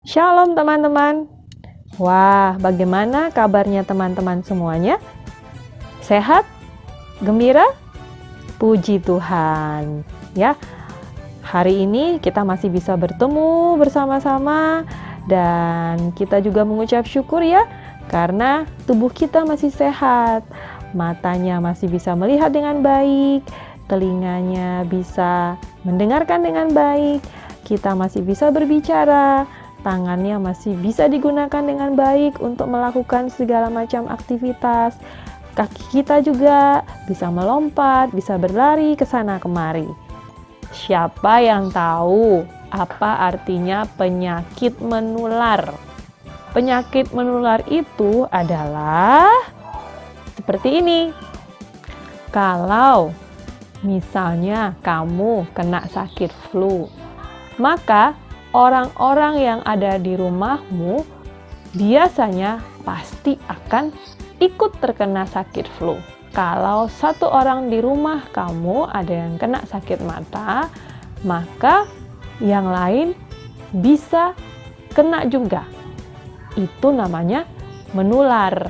Shalom teman-teman. Wah, bagaimana kabarnya teman-teman semuanya? Sehat? Gembira? Puji Tuhan. Ya, hari ini kita masih bisa bertemu bersama-sama dan kita juga mengucap syukur ya karena tubuh kita masih sehat. Matanya masih bisa melihat dengan baik, telinganya bisa mendengarkan dengan baik, kita masih bisa berbicara, tangannya masih bisa digunakan dengan baik untuk melakukan segala macam aktivitas. Kaki kita juga bisa melompat, bisa berlari ke sana kemari. Siapa yang tahu apa artinya penyakit menular? Penyakit menular itu adalah seperti ini. Kalau misalnya kamu kena sakit flu, maka orang-orang yang ada di rumahmu biasanya pasti akan ikut terkena sakit flu. Kalau satu orang di rumah kamu ada yang kena sakit mata, maka yang lain bisa kena juga. Itu namanya menular.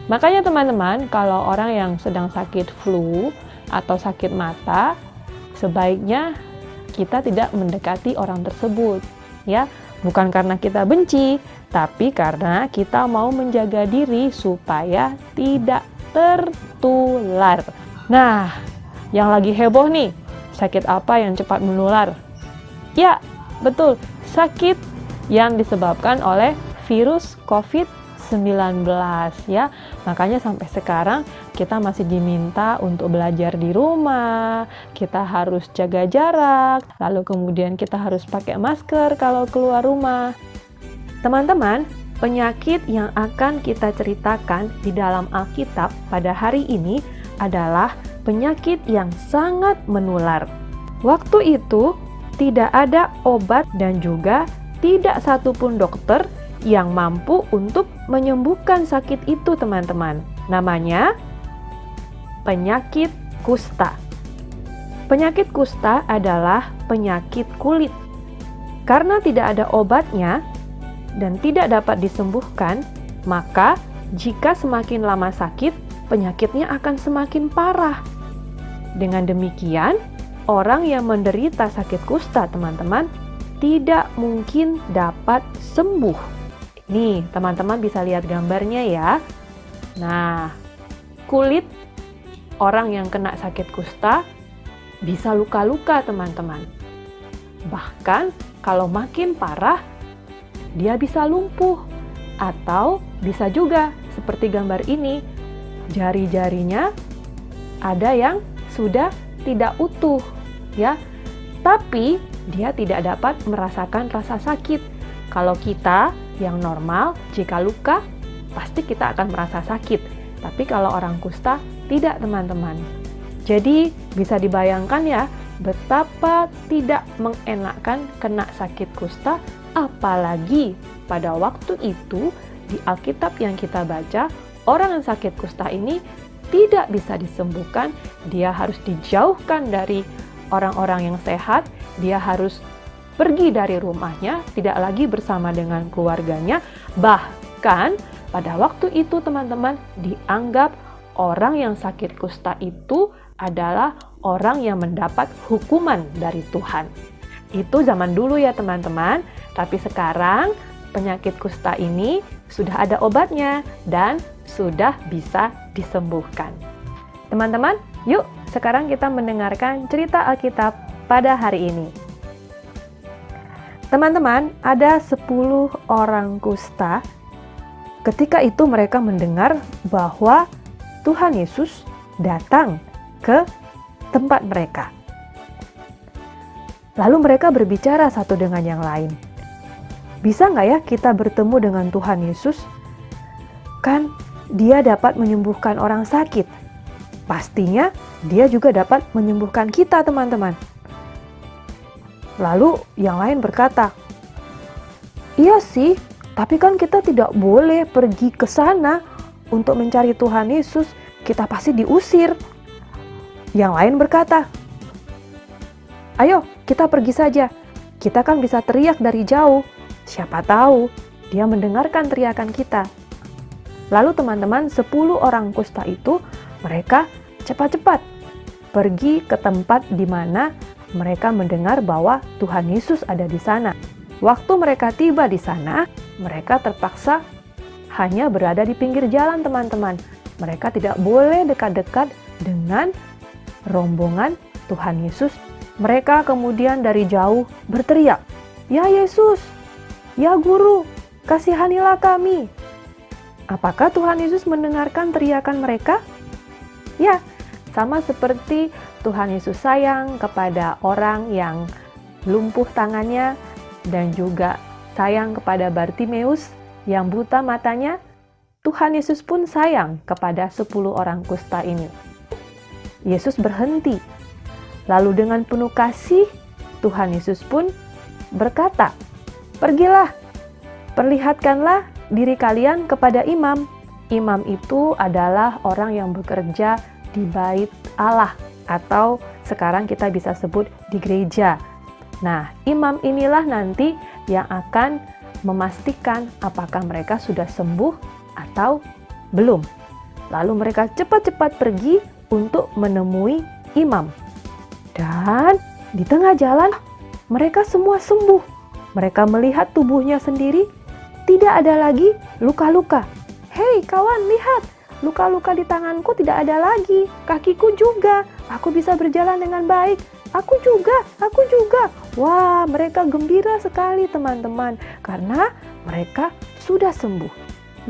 Makanya teman-teman, kalau orang yang sedang sakit flu atau sakit mata, sebaiknya kita tidak mendekati orang tersebut, ya. Bukan karena kita benci, tapi karena kita mau menjaga diri supaya tidak tertular. Nah, yang lagi heboh nih, sakit apa yang cepat menular? Ya, betul, sakit yang disebabkan oleh virus COVID-19 ya. Makanya sampai sekarang kita masih diminta untuk belajar di rumah, kita harus jaga jarak, lalu kemudian kita harus pakai masker kalau keluar rumah. Teman-teman, penyakit yang akan kita ceritakan di dalam Alkitab pada hari ini adalah penyakit yang sangat menular. Waktu itu tidak ada obat dan juga tidak satupun dokter yang mampu untuk menyembuhkan sakit itu, teman-teman. Namanya penyakit kusta. Penyakit kusta adalah penyakit kulit. Karena tidak ada obatnya dan tidak dapat disembuhkan, maka jika semakin lama sakit, penyakitnya akan semakin parah. Dengan demikian, orang yang menderita sakit kusta, teman-teman, tidak mungkin dapat sembuh. Nih, teman-teman bisa lihat gambarnya ya. Nah, kulit orang yang kena sakit kusta bisa luka-luka, teman-teman. Bahkan kalau makin parah, dia bisa lumpuh. Atau bisa juga seperti gambar ini, jari-jarinya ada yang sudah tidak utuh, ya. Tapi dia tidak dapat merasakan rasa sakit. Kalau kita yang normal, jika luka, pasti kita akan merasa sakit. Tapi kalau orang kusta, tidak, teman-teman. Jadi, bisa dibayangkan ya, betapa tidak mengenakan kena sakit kusta, apalagi pada waktu itu, di Alkitab yang kita baca, orang yang sakit kusta ini tidak bisa disembuhkan, dia harus dijauhkan dari orang-orang yang sehat, dia harus pergi dari rumahnya, tidak lagi bersama dengan keluarganya. Bahkan pada waktu itu teman-teman dianggap orang yang sakit kusta itu adalah orang yang mendapat hukuman dari Tuhan. Itu zaman dulu ya teman-teman, tapi sekarang penyakit kusta ini sudah ada obatnya dan sudah bisa disembuhkan. Teman-teman, yuk sekarang kita mendengarkan cerita Alkitab pada hari ini. Teman-teman, ada 10 orang kusta. Ketika itu mereka mendengar bahwa Tuhan Yesus datang ke tempat mereka. Lalu mereka berbicara satu dengan yang lain. Bisa nggak ya kita bertemu dengan Tuhan Yesus? Kan dia dapat menyembuhkan orang sakit. Pastinya dia juga dapat menyembuhkan kita, teman-teman. Lalu yang lain berkata, iya sih, tapi kan kita tidak boleh pergi ke sana untuk mencari Tuhan Yesus. Kita pasti diusir. Yang lain berkata, ayo kita pergi saja. Kita kan bisa teriak dari jauh. Siapa tahu dia mendengarkan teriakan kita. Lalu teman-teman, 10 orang kusta itu, mereka cepat-cepat pergi ke tempat di mana mereka mendengar bahwa Tuhan Yesus ada di sana. Waktu mereka tiba di sana, mereka terpaksa hanya berada di pinggir jalan, teman-teman. Mereka tidak boleh dekat-dekat dengan rombongan Tuhan Yesus. Mereka kemudian dari jauh berteriak, "Ya Yesus, ya Guru, kasihanilah kami." Apakah Tuhan Yesus mendengarkan teriakan mereka? Ya, sama seperti Tuhan Yesus sayang kepada orang yang lumpuh tangannya dan juga sayang kepada Bartimeus yang buta matanya, Tuhan Yesus pun sayang kepada 10 orang kusta ini. Yesus berhenti. Lalu dengan penuh kasih, Tuhan Yesus pun berkata, "Pergilah, perlihatkanlah diri kalian kepada imam." Imam itu adalah orang yang bekerja di bait Allah, atau sekarang kita bisa sebut di gereja. Nah, imam inilah nanti yang akan memastikan apakah mereka sudah sembuh atau belum. Lalu mereka cepat-cepat pergi untuk menemui imam. Dan di tengah jalan, mereka semua sembuh. Mereka melihat tubuhnya sendiri, tidak ada lagi luka-luka. "Hei kawan, lihat, luka-luka di tanganku tidak ada lagi, kakiku juga, aku bisa berjalan dengan baik. Aku juga. Wah, mereka gembira sekali teman-teman, karena mereka sudah sembuh.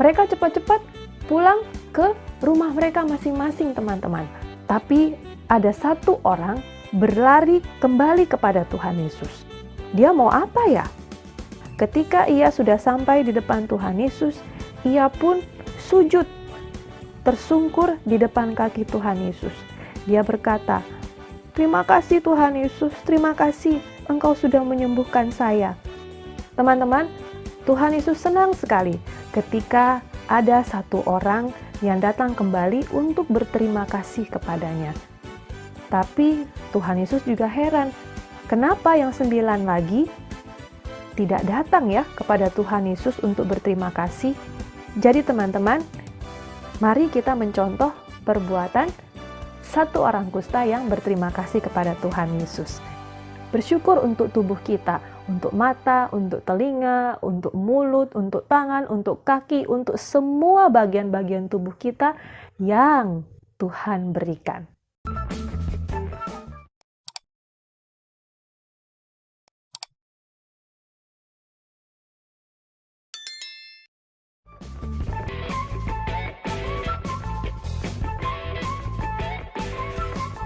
Mereka cepat-cepat pulang ke rumah mereka masing-masing, teman-teman. Tapi ada satu orang berlari kembali kepada Tuhan Yesus. Dia mau apa ya? Ketika ia sudah sampai di depan Tuhan Yesus, ia pun sujud, tersungkur di depan kaki Tuhan Yesus. Dia berkata, "Terima kasih Tuhan Yesus, terima kasih Engkau sudah menyembuhkan saya." Teman-teman, Tuhan Yesus senang sekali ketika ada satu orang yang datang kembali untuk berterima kasih kepadanya. Tapi Tuhan Yesus juga heran, kenapa yang 9 lagi tidak datang ya kepada Tuhan Yesus untuk berterima kasih? Jadi teman-teman, mari kita mencontoh perbuatan satu orang kusta yang berterima kasih kepada Tuhan Yesus. Bersyukur untuk tubuh kita, untuk mata, untuk telinga, untuk mulut, untuk tangan, untuk kaki, untuk semua bagian-bagian tubuh kita yang Tuhan berikan.